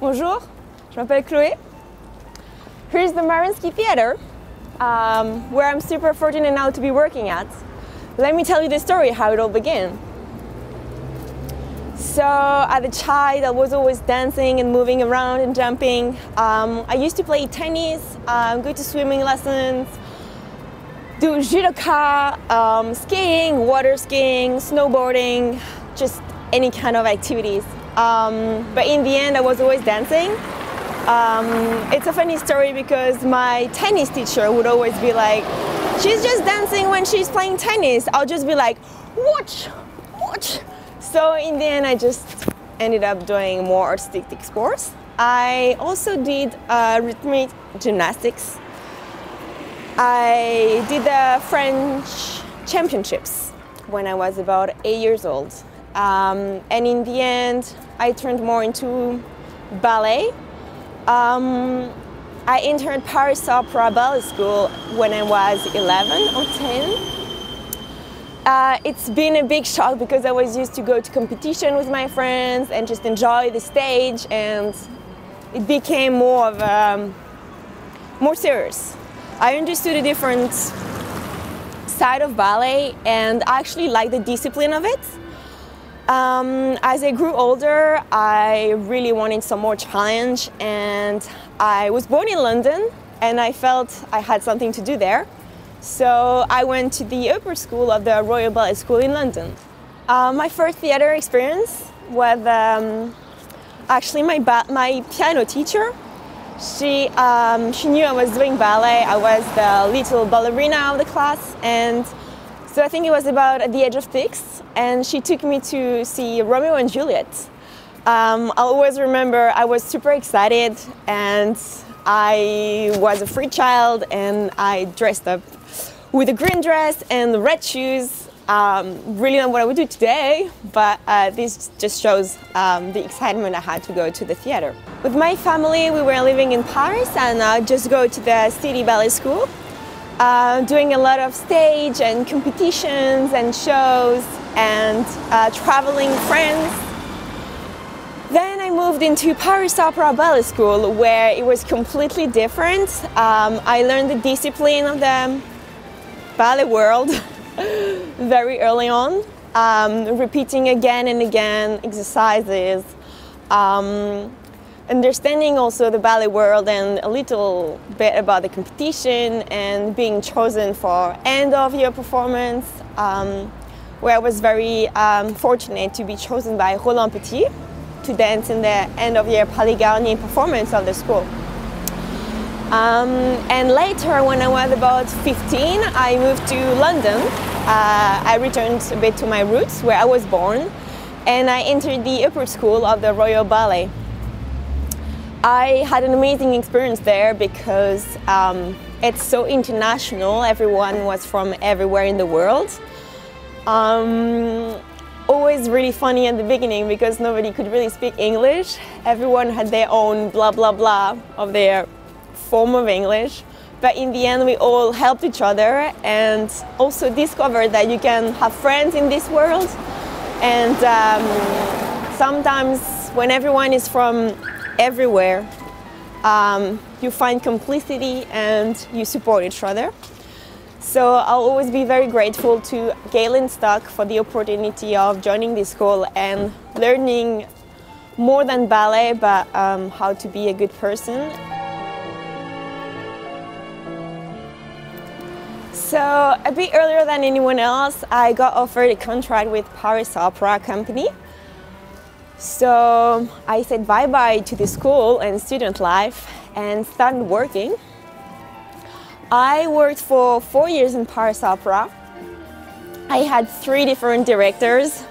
Bonjour, je m'appelle Chloé. Here's the Mariinsky Theater, where I'm super fortunate now to be working at. Let me tell you the story, how it all began. So, as a child, I was always dancing and moving around and jumping. I used to play tennis, go to swimming lessons, do judoka, skiing, water skiing, snowboarding, just any kind of activities. But in the end, I was always dancing. It's a funny story because my tennis teacher would always be like, she's just dancing when she's playing tennis. I'll just be like, watch. So in the end, I just ended up doing more artistic sports. I also did rhythmic gymnastics. I did the French championships when I was about 8 years old. And in the end, I turned more into ballet. I entered Paris Opera Ballet School when I was 11 or 10. It's been a big shock because I was used to go to competition with my friends and just enjoy the stage, and it became more serious. I understood a different side of ballet, and I actually liked the discipline of it. As I grew older, I really wanted some more challenge, and I was born in London and I felt I had something to do there. So I went to the upper school of the Royal Ballet School in London. My first theater experience was actually my piano teacher. She knew I was doing ballet. I was the little ballerina of the class, and so I think it was about at the age of 6, and she took me to see Romeo and Juliet. I always remember I was super excited, and I was a free child, and I dressed up with a green dress and red shoes. Really not what I would do today, but this just shows the excitement I had to go to the theater. With my family, we were living in Paris, and I just go to the City Ballet School, doing a lot of stage and competitions and shows and traveling friends. Then I moved into Paris Opera Ballet School, where it was completely different. I learned the discipline of the ballet world very early on, repeating again and again exercises, understanding also the ballet world and a little bit about the competition, and being chosen for end of year performance, where I was very fortunate to be chosen by Roland Petit to dance in the end of year Palais Garnier performance of the school. And later, when I was about 15, I moved to London. I returned a bit to my roots, where I was born, and I entered the upper school of the Royal Ballet. I had an amazing experience there because it's so international. Everyone was from everywhere in the world. Always really funny at the beginning because nobody could really speak English. Everyone had their own blah blah blah of their form of English, but in the end we all helped each other and also discovered that you can have friends in this world. And sometimes when everyone is from everywhere, you find complicity and you support each other. So I'll always be very grateful to Galen Stock for the opportunity of joining this school and learning more than ballet, but how to be a good person. So a bit earlier than anyone else, I got offered a contract with Paris Opera Company. So I said bye-bye to the school and student life and started working. I worked for 4 years in Paris Opera. I had 3 different directors.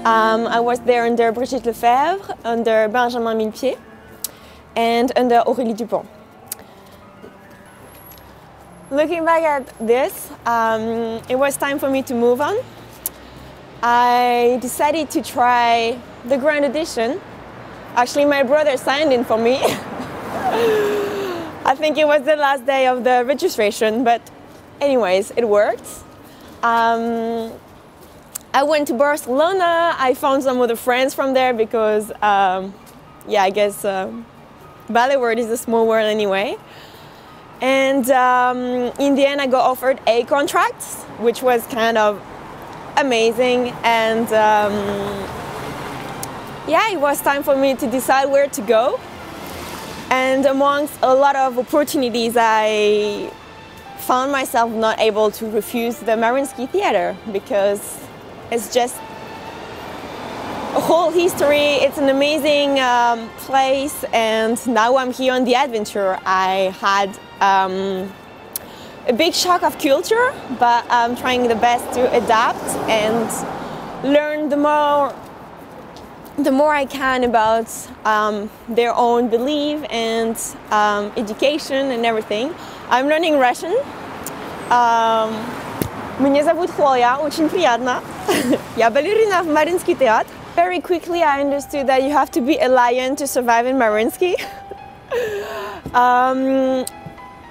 I was there under Brigitte Lefebvre, under Benjamin Millepied, and under Aurélie Dupont. Looking back at this, it was time for me to move on. I decided to try the grand audition. Actually, my brother signed in for me. I think it was the last day of the registration, but anyways, it worked. I went to Barcelona. I found some other friends from there because yeah, I guess ballet world is a small world anyway. And in the end, I got offered a contract, which was kind of amazing. And yeah, it was time for me to decide where to go. And amongst a lot of opportunities, I found myself not able to refuse the Mariinsky Theater because it's just a whole history. It's an amazing place, and now I'm here on the adventure. I had a big shock of culture, but I'm trying the best to adapt and learn the more I can about their own belief and education and everything. I'm learning Russian. Меня зовут Chloë, очень приятно. Я балерина в Mariinsky театр. Very quickly I understood that you have to be a lion to survive in Mariinsky.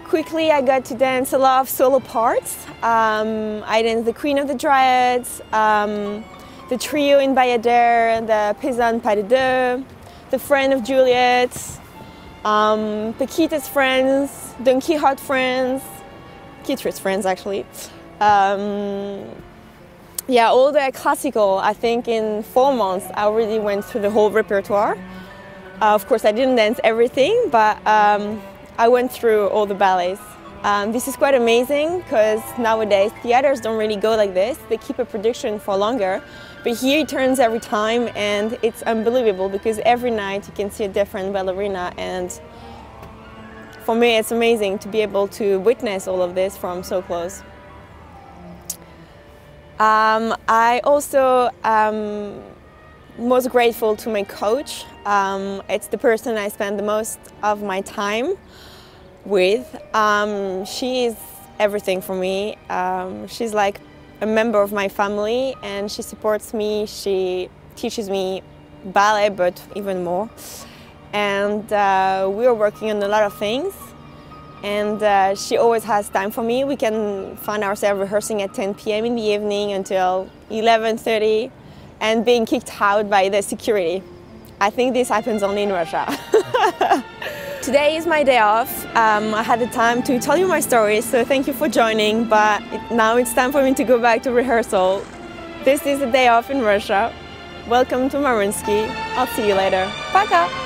Quickly I got to dance a lot of solo parts. I danced the Queen of the Dryads, the trio in Bayadère, the Paysanne pas de deux, the Friend of Juliet, Paquita's friends, Don Quixote friends, Kitra's friends actually. Yeah, all the classical. I think in 4 months I already went through the whole repertoire. Of course I didn't dance everything, but I went through all the ballets. This is quite amazing because nowadays theaters don't really go like this. They keep a production for longer, but here it turns every time, and it's unbelievable because every night you can see a different ballerina, and for me it's amazing to be able to witness all of this from so close. I also most grateful to my coach. It's the person I spend the most of my time with. She is everything for me. She's like a member of my family, and she supports me. She teaches me ballet, but even more. And we are working on a lot of things. And she always has time for me. We can find ourselves rehearsing at 10 p.m. in the evening until 11:30 and being kicked out by the security. I think this happens only in Russia. Today is my day off. I had the time to tell you my story, so thank you for joining, but now it's time for me to go back to rehearsal. This is a day off in Russia. Welcome to Mariinsky. I'll see you later. Пока!